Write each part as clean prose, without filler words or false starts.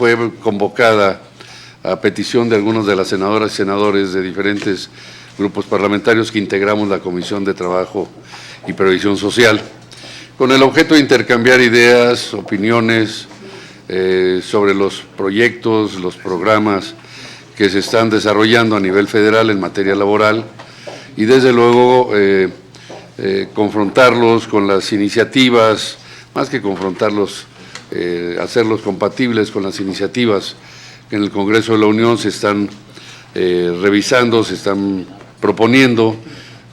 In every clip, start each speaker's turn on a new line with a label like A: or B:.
A: fue convocada a petición de algunos de las senadoras y senadores de diferentes grupos parlamentarios que integramos la Comisión de Trabajo y Previsión Social, con el objeto de intercambiar ideas, opiniones sobre los proyectos, los programas que se están desarrollando a nivel federal en materia laboral y desde luego confrontarlos con las iniciativas, más que confrontarlos, hacerlos compatibles con las iniciativas que en el Congreso de la Unión se están revisando, se están proponiendo,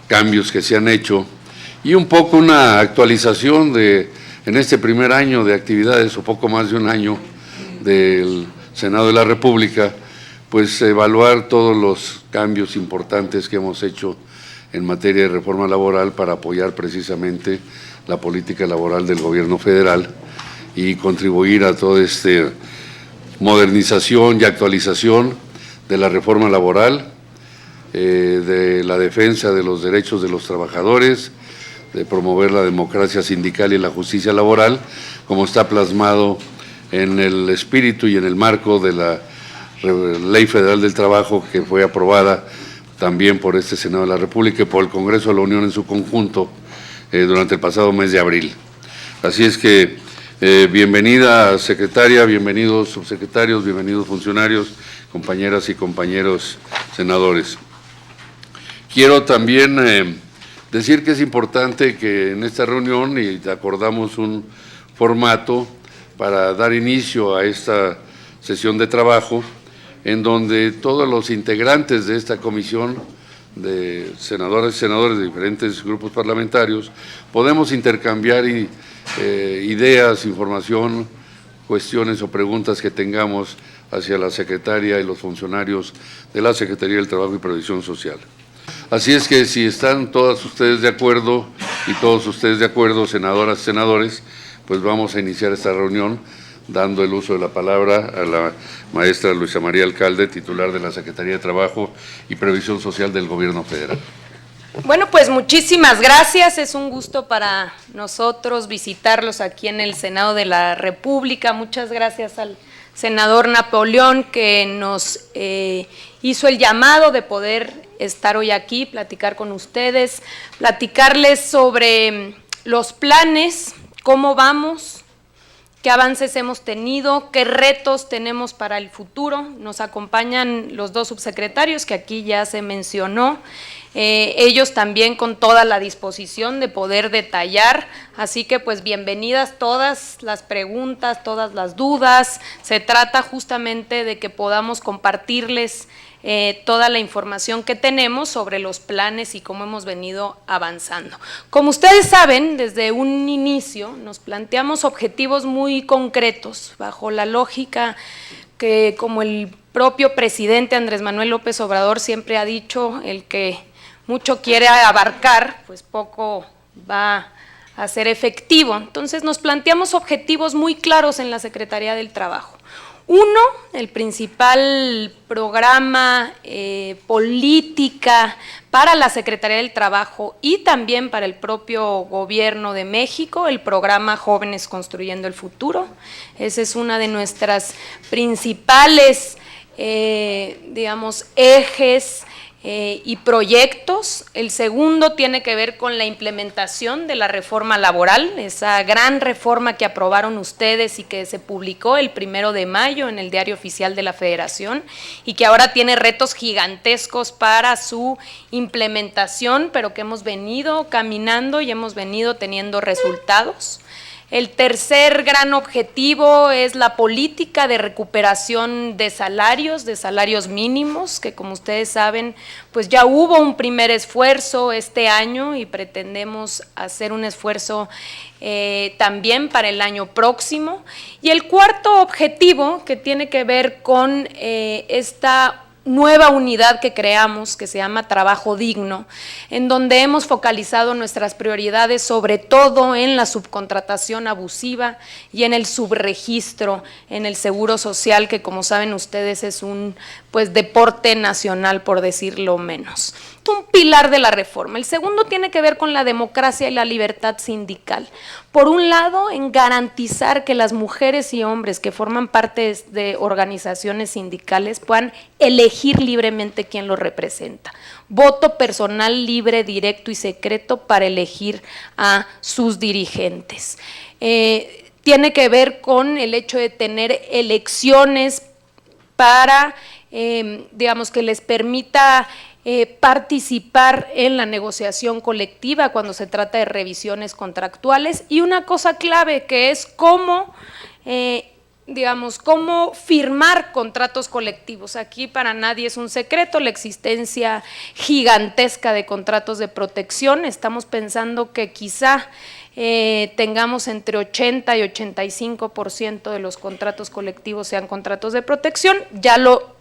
A: cambios que se han hecho y un poco una actualización en este primer año de actividades o poco más de un año del Senado de la República, pues evaluar todos los cambios importantes que hemos hecho en materia de reforma laboral para apoyar precisamente la política laboral del gobierno federal y contribuir a toda esta modernización y actualización de la reforma laboral, de la defensa de los derechos de los trabajadores, de promover la democracia sindical y la justicia laboral, como está plasmado en el espíritu y en el marco de la Ley Federal del Trabajo, que fue aprobada también por este Senado de la República y por el Congreso de la Unión en su conjunto durante el pasado mes de abril. Así es que bienvenida secretaria, bienvenidos subsecretarios, bienvenidos funcionarios, compañeras y compañeros senadores. Quiero también decir que es importante que en esta reunión y acordamos un formato para dar inicio a esta sesión de trabajo en donde todos los integrantes de esta comisión de senadoras y senadores de diferentes grupos parlamentarios podemos intercambiar ideas, información, cuestiones o preguntas que tengamos hacia la secretaria y los funcionarios de la Secretaría del Trabajo y Previsión Social. Así es que si están todas ustedes de acuerdo y todos ustedes de acuerdo, senadoras y senadores, pues vamos a iniciar esta reunión dando el uso de la palabra a la maestra Luisa María Alcalde, titular de la Secretaría de Trabajo y Previsión Social del Gobierno Federal.
B: Bueno, pues muchísimas gracias, es un gusto para nosotros visitarlos aquí en el Senado de la República. Muchas gracias al senador Napoleón que nos hizo el llamado de poder estar hoy aquí, platicar con ustedes, platicarles sobre los planes, cómo vamos, qué avances hemos tenido, qué retos tenemos para el futuro. Nos acompañan los dos subsecretarios que aquí ya se mencionó, ellos también con toda la disposición de poder detallar, así que pues bienvenidas todas las preguntas, todas las dudas. Se trata justamente de que podamos compartirles toda la información que tenemos sobre los planes y cómo hemos venido avanzando. Como ustedes saben, desde un inicio nos planteamos objetivos muy concretos, bajo la lógica que, como el propio presidente Andrés Manuel López Obrador siempre ha dicho, el que mucho quiere abarcar, pues poco va a ser efectivo. Entonces nos planteamos objetivos muy claros en la Secretaría del Trabajo. Uno, el principal programa, política para la Secretaría del Trabajo y también para el propio Gobierno de México, el programa Jóvenes Construyendo el Futuro. Esa es una de nuestras principales, digamos, ejes y proyectos. El segundo tiene que ver con la implementación de la reforma laboral, esa gran reforma que aprobaron ustedes y que se publicó el 1 de mayo en el Diario Oficial de la Federación y que ahora tiene retos gigantescos para su implementación, pero que hemos venido caminando y hemos venido teniendo resultados. El tercer gran objetivo es la política de recuperación de salarios mínimos, que como ustedes saben, pues ya hubo un primer esfuerzo este año y pretendemos hacer un esfuerzo también para el año próximo. Y el cuarto objetivo, que tiene que ver con esta nueva unidad que creamos, que se llama Trabajo Digno, en donde hemos focalizado nuestras prioridades sobre todo en la subcontratación abusiva y en el subregistro, en el seguro social, que como saben ustedes es un deporte nacional, por decirlo menos. un pilar de la reforma. El segundo tiene que ver con la democracia y la libertad sindical. Por un lado, en garantizar que las mujeres y hombres que forman parte de organizaciones sindicales puedan elegir libremente quién los representa. Voto personal libre, directo y secreto para elegir a sus dirigentes. Tiene que ver con el hecho de tener elecciones para, digamos, que les permita participar en la negociación colectiva cuando se trata de revisiones contractuales, y una cosa clave que es cómo, digamos, cómo firmar contratos colectivos. Aquí para nadie es un secreto la existencia gigantesca de contratos de protección. Estamos pensando que quizá tengamos entre 80 y 85% de los contratos colectivos sean contratos de protección. Ya lo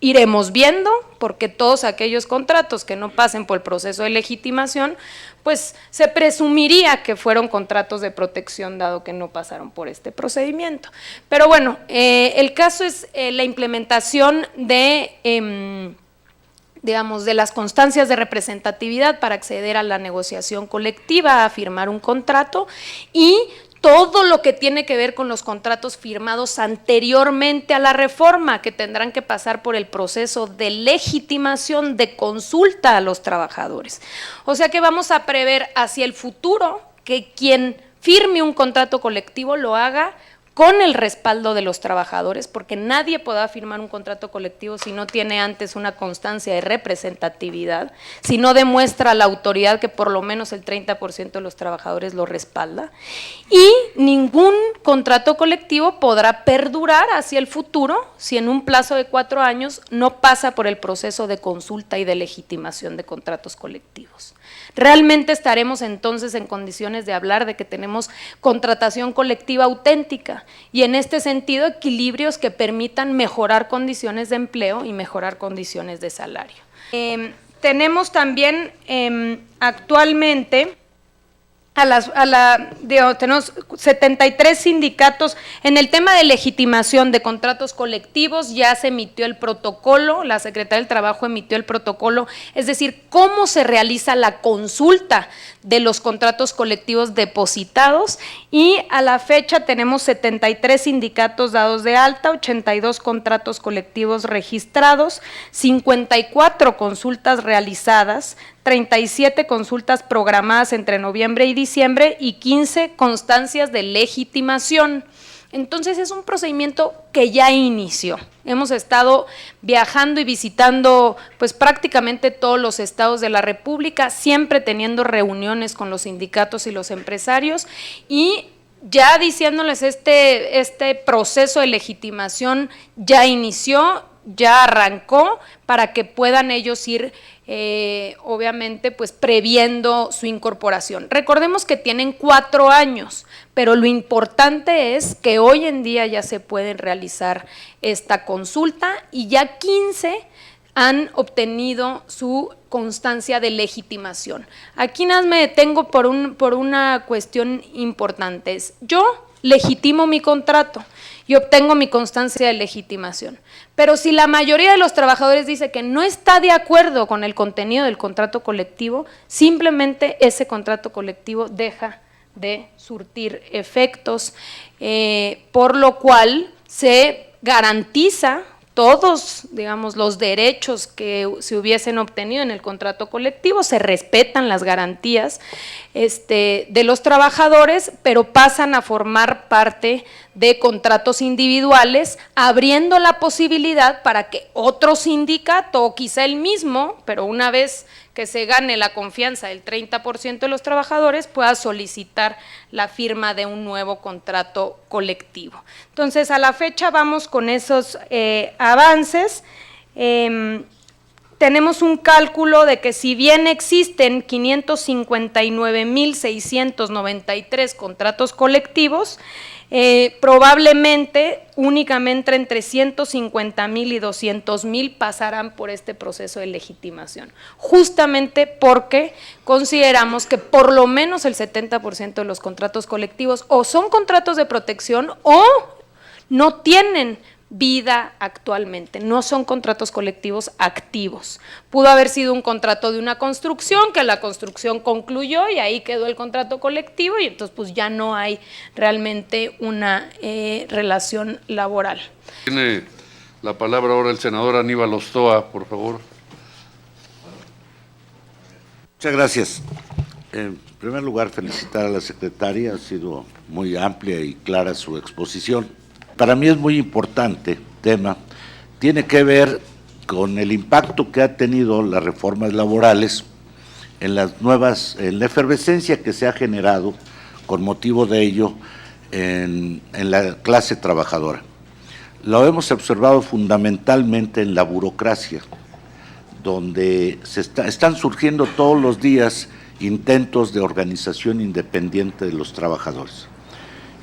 B: iremos viendo, porque todos aquellos contratos que no pasen por el proceso de legitimación, pues se presumiría que fueron contratos de protección, dado que no pasaron por este procedimiento. Pero bueno, el caso es la implementación de, digamos, de las constancias de representatividad para acceder a la negociación colectiva, a firmar un contrato, y todo lo que tiene que ver con los contratos firmados anteriormente a la reforma, que tendrán que pasar por el proceso de legitimación, de consulta a los trabajadores. O sea que vamos a prever hacia el futuro que quien firme un contrato colectivo lo haga con el respaldo de los trabajadores, porque nadie podrá firmar un contrato colectivo si no tiene antes una constancia de representatividad, si no demuestra la autoridad que por lo menos el 30% de los trabajadores lo respalda, y ningún contrato colectivo podrá perdurar hacia el futuro si en un plazo de 4 años no pasa por el proceso de consulta y de legitimación de contratos colectivos. Realmente estaremos entonces en condiciones de hablar de que tenemos contratación colectiva auténtica, y en este sentido equilibrios que permitan mejorar condiciones de empleo y mejorar condiciones de salario. Tenemos también actualmente tenemos 73 sindicatos. En el tema de legitimación de contratos colectivos ya se emitió el protocolo, la Secretaría del Trabajo emitió el protocolo, es decir, cómo se realiza la consulta de los contratos colectivos depositados, y a la fecha tenemos 73 sindicatos dados de alta, 82 contratos colectivos registrados, 54 consultas realizadas, 37 consultas programadas entre noviembre y diciembre y 15 constancias de legitimación. Entonces es un procedimiento que ya inició. Hemos estado viajando y visitando pues prácticamente todos los estados de la República, siempre teniendo reuniones con los sindicatos y los empresarios, y ya diciéndoles este proceso de legitimación ya inició, ya arrancó, para que puedan ellos ir obviamente pues previendo su incorporación. Recordemos que tienen 4 años, pero lo importante es que hoy en día ya se pueden realizar esta consulta, y ya 15 han obtenido su constancia de legitimación. Aquí nada más me detengo por una cuestión importante. Yo legitimo mi contrato y obtengo mi constancia de legitimación, pero si la mayoría de los trabajadores dice que no está de acuerdo con el contenido del contrato colectivo, simplemente ese contrato colectivo deja de surtir efectos, por lo cual se garantiza todos, digamos, los derechos que se hubiesen obtenido en el contrato colectivo, se respetan las garantías de los trabajadores, pero pasan a formar parte de contratos individuales, abriendo la posibilidad para que otro sindicato, o quizá el mismo, pero una vez que se gane la confianza del 30% de los trabajadores, pueda solicitar la firma de un nuevo contrato colectivo. Entonces, a la fecha vamos con esos avances. Tenemos un cálculo de que si bien existen 559,693 contratos colectivos, probablemente únicamente entre 150,000 y 200,000 pasarán por este proceso de legitimación, justamente porque consideramos que por lo menos el 70% de los contratos colectivos o son contratos de protección o no tienen vida actualmente. No son contratos colectivos activos. Pudo haber sido un contrato de una construcción, que la construcción concluyó y ahí quedó el contrato colectivo y entonces pues ya no hay realmente una relación laboral.
A: Tiene la palabra ahora el senador Aníbal Ostoa, por favor.
C: Muchas gracias. En primer lugar, felicitar a la secretaria, ha sido muy amplia y clara su exposición. Para mí es muy importante tema, tiene que ver con el impacto que ha tenido las reformas laborales en las nuevas, en la efervescencia que se ha generado con motivo de ello en la clase trabajadora. Lo hemos observado fundamentalmente en la burocracia, donde están surgiendo todos los días intentos de organización independiente de los trabajadores.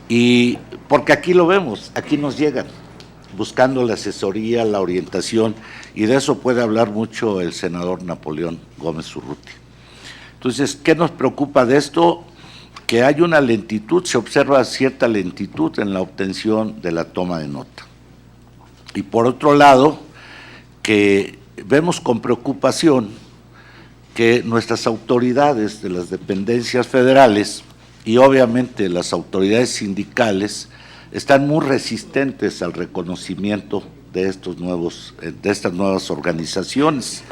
C: Y porque aquí lo vemos, aquí nos llegan, buscando la asesoría, la orientación, y de eso puede hablar mucho el senador Napoleón Gómez Urrutia. Entonces, ¿qué nos preocupa de esto? Que hay una lentitud, se observa cierta lentitud en la obtención de la toma de nota. Y por otro lado, que vemos con preocupación que nuestras autoridades de las dependencias federales y obviamente las autoridades sindicales están muy resistentes al reconocimiento de estas nuevas organizaciones.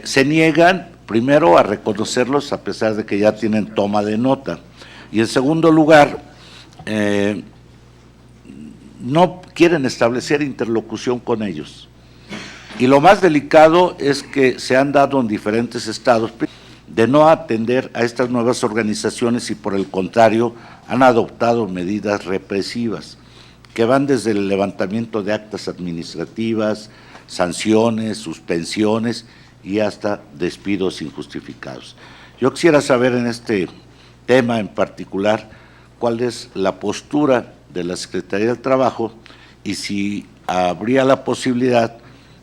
C: Se niegan primero a reconocerlos a pesar de que ya tienen toma de nota, y en segundo lugar no quieren establecer interlocución con ellos. Y lo más delicado es que se han dado en diferentes estados de no atender a estas nuevas organizaciones y por el contrario han adoptado medidas represivas que van desde el levantamiento de actas administrativas, sanciones, suspensiones y hasta despidos injustificados. Yo quisiera saber en este tema en particular cuál es la postura de la Secretaría del Trabajo y si habría la posibilidad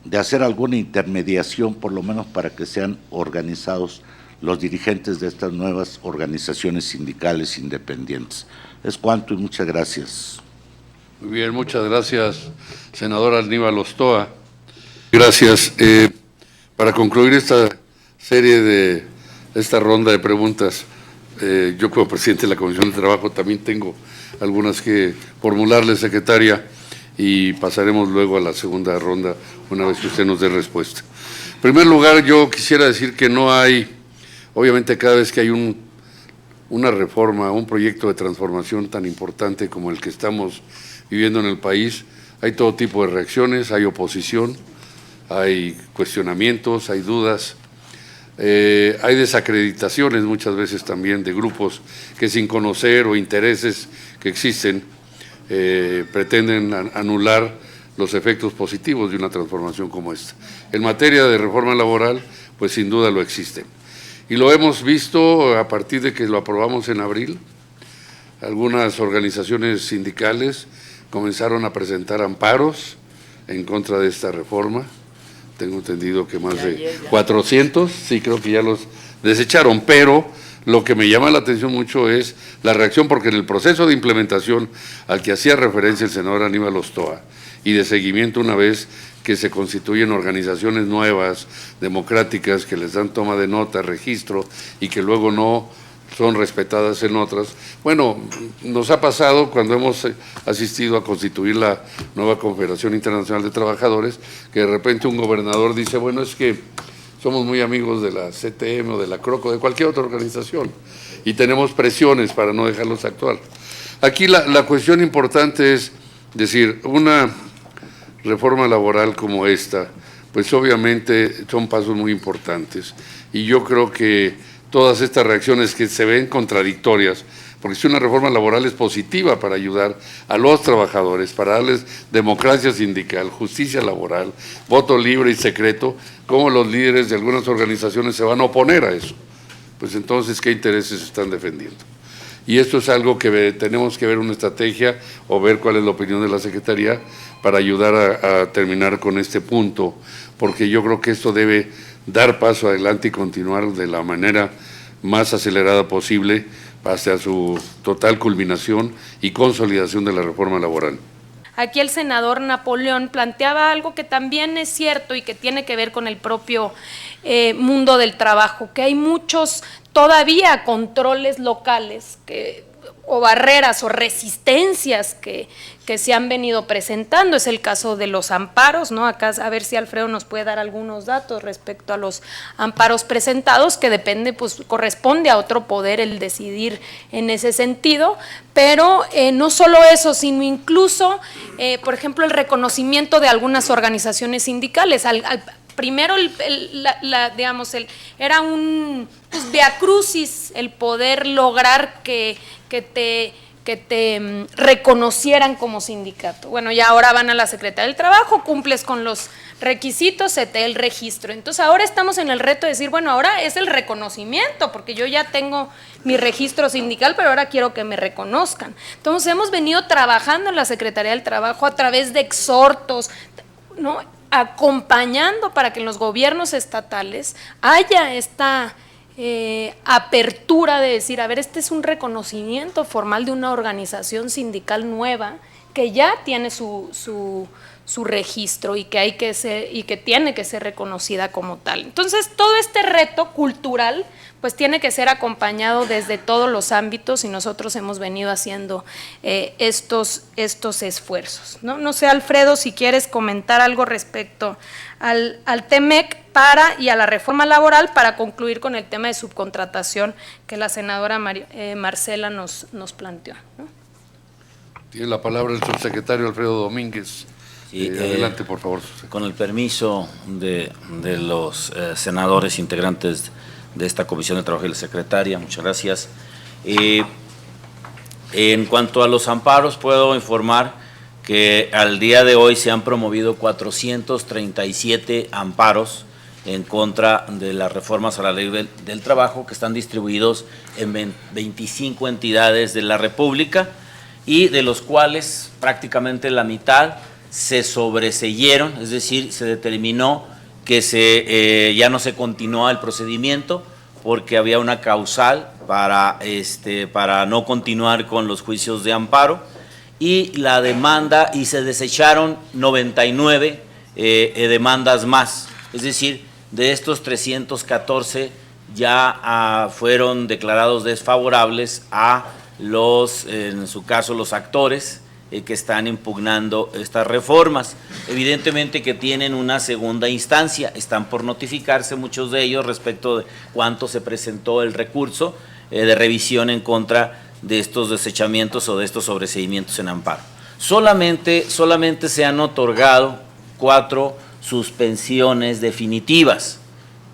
C: de hacer alguna intermediación, por lo menos para que sean organizados los dirigentes de estas nuevas organizaciones sindicales independientes. Es cuanto y muchas gracias.
A: Muy bien, muchas gracias, senador Aníbal Ostoa. Gracias. Para concluir esta serie esta ronda de preguntas, yo como presidente de la Comisión de Trabajo también tengo algunas que formularle, secretaria, y pasaremos luego a la segunda ronda una vez que usted nos dé respuesta. En primer lugar, yo quisiera decir que no hay, obviamente cada vez que hay una reforma, un proyecto de transformación tan importante como el que estamos viviendo en el país, hay todo tipo de reacciones, hay oposición, hay cuestionamientos, hay dudas, hay desacreditaciones muchas veces también de grupos que sin conocer o intereses que existen pretenden anular los efectos positivos de una transformación como esta. En materia de reforma laboral, pues sin duda lo existe. Y lo hemos visto a partir de que lo aprobamos en abril. Algunas organizaciones sindicales comenzaron a presentar amparos en contra de esta reforma. Tengo entendido que más de 400, sí, creo que ya los desecharon, pero lo que me llama la atención mucho es la reacción, porque en el proceso de implementación al que hacía referencia el senador Aníbal Ostoa y de seguimiento una vez que se constituyen organizaciones nuevas, democráticas, que les dan toma de nota, registro y que luego no son respetadas en otras. Bueno, nos ha pasado cuando hemos asistido a constituir la nueva Confederación Internacional de Trabajadores, que de repente un gobernador dice, bueno, es que somos muy amigos de la CTM o de la CROCO, de cualquier otra organización, y tenemos presiones para no dejarlos actuar. Aquí la cuestión importante es decir, una reforma laboral como esta, pues obviamente son pasos muy importantes, y yo creo que todas estas reacciones que se ven contradictorias, porque si una reforma laboral es positiva para ayudar a los trabajadores, para darles democracia sindical, justicia laboral, voto libre y secreto, ¿cómo los líderes de algunas organizaciones se van a oponer a eso? Pues entonces, ¿qué intereses están defendiendo? Y esto es algo que tenemos que ver una estrategia o ver cuál es la opinión de la Secretaría para ayudar a terminar con este punto, porque yo creo que esto debe dar paso adelante y continuar de la manera más acelerada posible hasta su total culminación y consolidación de la reforma laboral.
B: aquí el senador Napoleón planteaba algo que también es cierto y que tiene que ver con el propio mundo del trabajo, que hay muchos todavía controles locales o barreras o resistencias que se han venido presentando. Es el caso de los amparos, ¿no? Acá a ver si Alfredo nos puede dar algunos datos respecto a los amparos presentados, que depende, pues corresponde a otro poder el decidir en ese sentido, pero no solo eso, sino incluso, por ejemplo, el reconocimiento de algunas organizaciones sindicales. Primero, digamos, era un viacrucis el poder lograr que te reconocieran como sindicato. Bueno, ya ahora van a la Secretaría del Trabajo, cumples con los requisitos, se te da el registro. Entonces ahora estamos en el reto de decir, bueno, ahora es el reconocimiento, porque yo ya tengo mi registro sindical, pero ahora quiero que me reconozcan. Entonces hemos venido trabajando en la Secretaría del Trabajo a través de exhortos, ¿no?, acompañando para que en los gobiernos estatales haya esta apertura de decir, a ver, este es un reconocimiento formal de una organización sindical nueva que ya tiene su registro y que hay que ser, y que tiene que ser reconocida como tal. Entonces, todo este reto cultural pues tiene que ser acompañado desde todos los ámbitos, y nosotros hemos venido haciendo estos esfuerzos, ¿no? No sé, Alfredo, si quieres comentar algo respecto al TEMEC y a la reforma laboral, para concluir con el tema de subcontratación que la senadora Marcela nos planteó, ¿no?
A: Tiene la palabra el subsecretario Alfredo Domínguez.
D: Sí,
A: adelante, por favor.
D: Con el permiso de los senadores integrantes de esta Comisión de Trabajo y la secretaria, muchas gracias. En cuanto a los amparos, puedo informar que al día de hoy se han promovido 437 amparos en contra de las reformas a la ley del trabajo, que están distribuidos en 25 entidades de la República, y de los cuales prácticamente la mitad se sobreseyeron, es decir, se determinó que ya no se continuó el procedimiento porque había una causal para no continuar con los juicios de amparo, y la demanda, y se desecharon 99 demandas más, es decir, de estos 314 ya fueron declarados desfavorables a en su caso, los actores que están impugnando estas reformas. Evidentemente que tienen una segunda instancia, están por notificarse muchos de ellos respecto de cuánto se presentó el recurso de revisión en contra de estos desechamientos o de estos sobreseimientos en amparo. Solamente se han otorgado 4 suspensiones definitivas.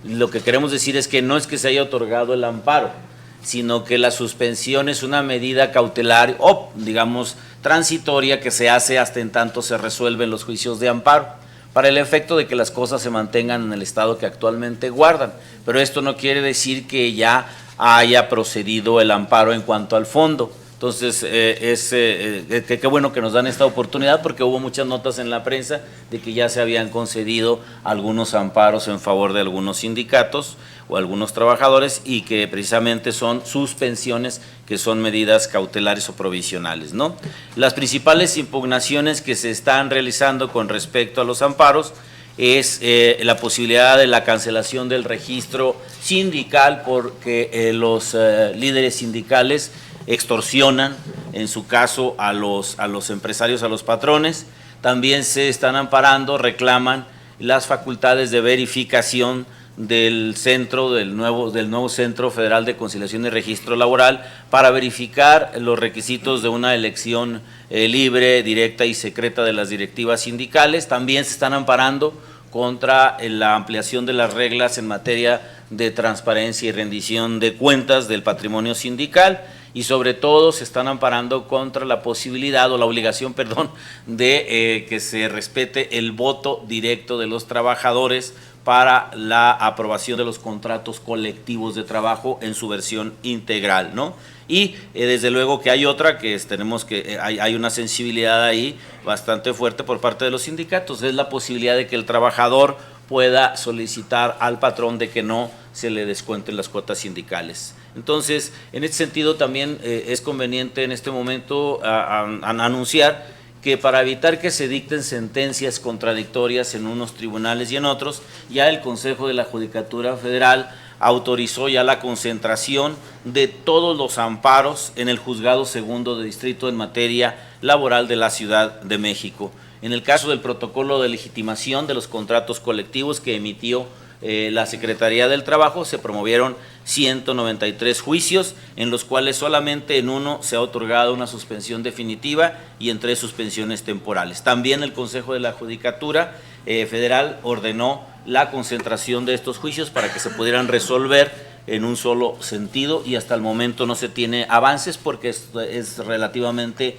D: Lo que queremos decir es que no es que se haya otorgado el amparo, sino que la suspensión es una medida cautelar o, digamos, transitoria, que se hace hasta en tanto se resuelven los juicios de amparo, para el efecto de que las cosas se mantengan en el estado que actualmente guardan. Pero esto no quiere decir que ya haya procedido el amparo en cuanto al fondo. Entonces, qué bueno que nos dan esta oportunidad, porque hubo muchas notas en la prensa de que ya se habían concedido algunos amparos en favor de algunos sindicatos o algunos trabajadores, y que precisamente son suspensiones, que son medidas cautelares o provisionales, ¿no? Las principales impugnaciones que se están realizando con respecto a los amparos es la posibilidad de la cancelación del registro sindical, porque los líderes sindicales extorsionan, en su caso, a los empresarios, a los patrones. También se están amparando, reclaman las facultades de verificación del nuevo Centro Federal de Conciliación y Registro Laboral, para verificar los requisitos de una elección libre, directa y secreta de las directivas sindicales. También se están amparando contra la ampliación de las reglas en materia de transparencia y rendición de cuentas del patrimonio sindical, y sobre todo se están amparando contra la posibilidad o la obligación, de que se respete el voto directo de los trabajadores para la aprobación de los contratos colectivos de trabajo en su versión integral, ¿no? Y desde luego que hay otra que hay una sensibilidad ahí bastante fuerte por parte de los sindicatos, es la posibilidad de que el trabajador pueda solicitar al patrón de que no se le descuenten las cuotas sindicales. Entonces, en este sentido también es conveniente en este momento anunciar que para evitar que se dicten sentencias contradictorias en unos tribunales y en otros, ya el Consejo de la Judicatura Federal autorizó ya la concentración de todos los amparos en el Juzgado Segundo de Distrito en materia laboral de la Ciudad de México. En el caso del protocolo de legitimación de los contratos colectivos que emitió la Secretaría del Trabajo, se promovieron 193 juicios, en los cuales solamente en uno se ha otorgado una suspensión definitiva y en 3 suspensiones temporales. También el Consejo de la Judicatura Federal ordenó la concentración de estos juicios para que se pudieran resolver en un solo sentido, y hasta el momento no se tiene avances porque es relativamente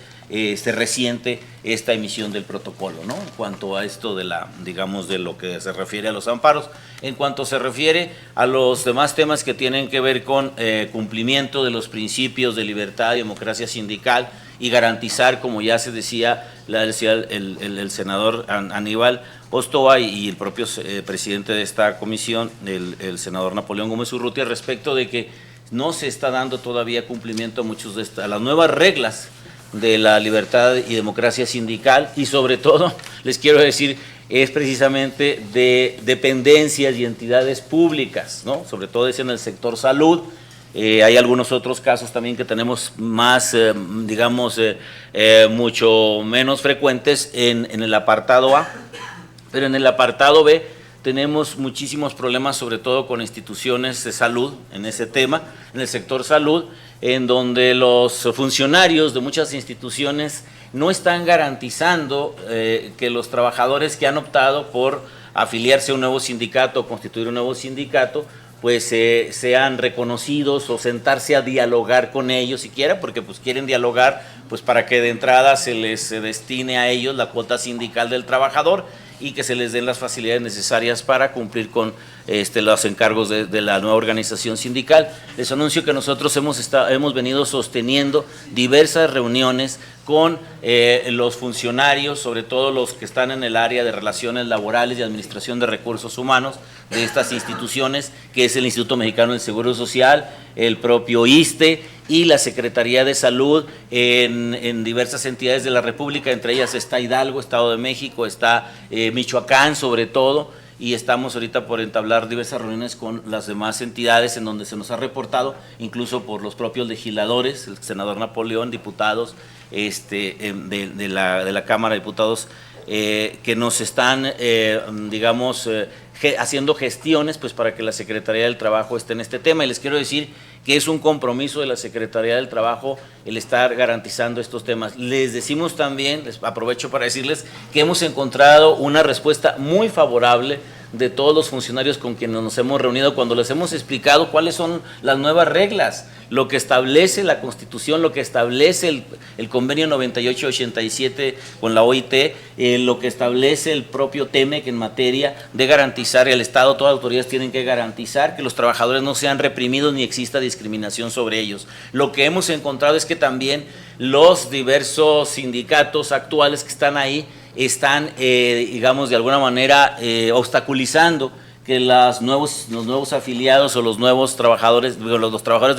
D: reciente esta emisión del protocolo, ¿no? En cuanto a esto de de lo que se refiere a los amparos. En cuanto se refiere a los demás temas que tienen que ver con cumplimiento de los principios de libertad y democracia sindical y garantizar, como ya se decía, el senador Aníbal Ostoa y el propio presidente de esta comisión, el senador Napoleón Gómez Urrutia, respecto de que no se está dando todavía cumplimiento a las nuevas reglas de la libertad y democracia sindical, y sobre todo, les quiero decir, es precisamente de dependencias y entidades públicas, ¿no? Sobre todo es en el sector salud. Hay algunos otros casos también que tenemos más, mucho menos frecuentes en el apartado A, pero en el apartado B tenemos muchísimos problemas, sobre todo con instituciones de salud, en ese tema, en el sector salud, en donde los funcionarios de muchas instituciones no están garantizando que los trabajadores que han optado por afiliarse a un nuevo sindicato o constituir un nuevo sindicato, pues sean reconocidos o sentarse a dialogar con ellos siquiera, porque pues quieren dialogar pues para que de entrada se les destine a ellos la cuota sindical del trabajador y que se les den las facilidades necesarias para cumplir con los encargos de la nueva organización sindical. Les anuncio que nosotros hemos venido sosteniendo diversas reuniones con los funcionarios, sobre todo los que están en el área de relaciones laborales y administración de recursos humanos de estas instituciones, que es el Instituto Mexicano del Seguro Social, el propio ISSSTE y la Secretaría de Salud en diversas entidades de la República. Entre ellas está Hidalgo, Estado de México, está Michoacán sobre todo, y estamos ahorita por entablar diversas reuniones con las demás entidades en donde se nos ha reportado, incluso por los propios legisladores, el senador Napoleón, diputados de la Cámara de Diputados, que nos están, haciendo gestiones pues para que la Secretaría del Trabajo esté en este tema. Y les quiero decir que es un compromiso de la Secretaría del Trabajo el estar garantizando estos temas. Les decimos también, les aprovecho para decirles que hemos encontrado una respuesta muy favorable de todos los funcionarios con quienes nos hemos reunido cuando les hemos explicado cuáles son las nuevas reglas, lo que establece la Constitución, lo que establece el convenio 98-87 con la OIT, lo que establece el propio TEMEC en materia de garantizar el Estado, todas las autoridades tienen que garantizar que los trabajadores no sean reprimidos ni exista discriminación sobre ellos. Lo que hemos encontrado es que también los diversos sindicatos actuales que están ahí están, de alguna manera, obstaculizando que los nuevos afiliados o los nuevos trabajadores, los trabajadores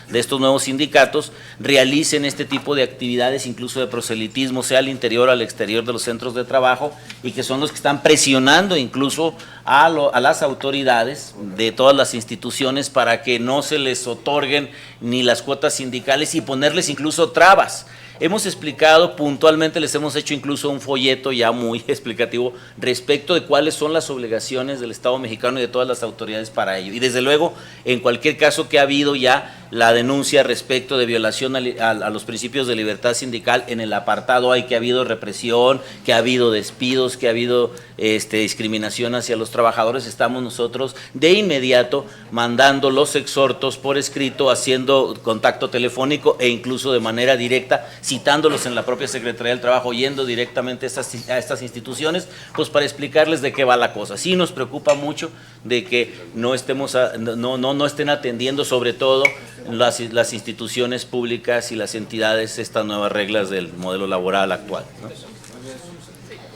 D: de estos nuevos sindicatos realicen este tipo de actividades, incluso de proselitismo, sea al interior o al exterior de los centros de trabajo, y que son los que están presionando incluso a las autoridades de todas las instituciones para que no se les otorguen ni las cuotas sindicales y ponerles incluso trabas. Hemos explicado puntualmente, les hemos hecho incluso un folleto ya muy explicativo respecto de cuáles son las obligaciones del Estado mexicano y de todas las autoridades para ello. Y desde luego, en cualquier caso que ha habido ya la denuncia respecto de violación a los principios de libertad sindical, en el apartado hay que ha habido represión, que ha habido despidos, que ha habido discriminación hacia los trabajadores, estamos nosotros de inmediato mandando los exhortos por escrito, haciendo contacto telefónico e incluso de manera directa, citándolos en la propia Secretaría del Trabajo, yendo directamente a estas instituciones, pues para explicarles de qué va la cosa. Sí nos preocupa mucho de que no estén atendiendo, sobre todo las instituciones públicas y las entidades, estas nuevas reglas del modelo laboral actual, ¿no?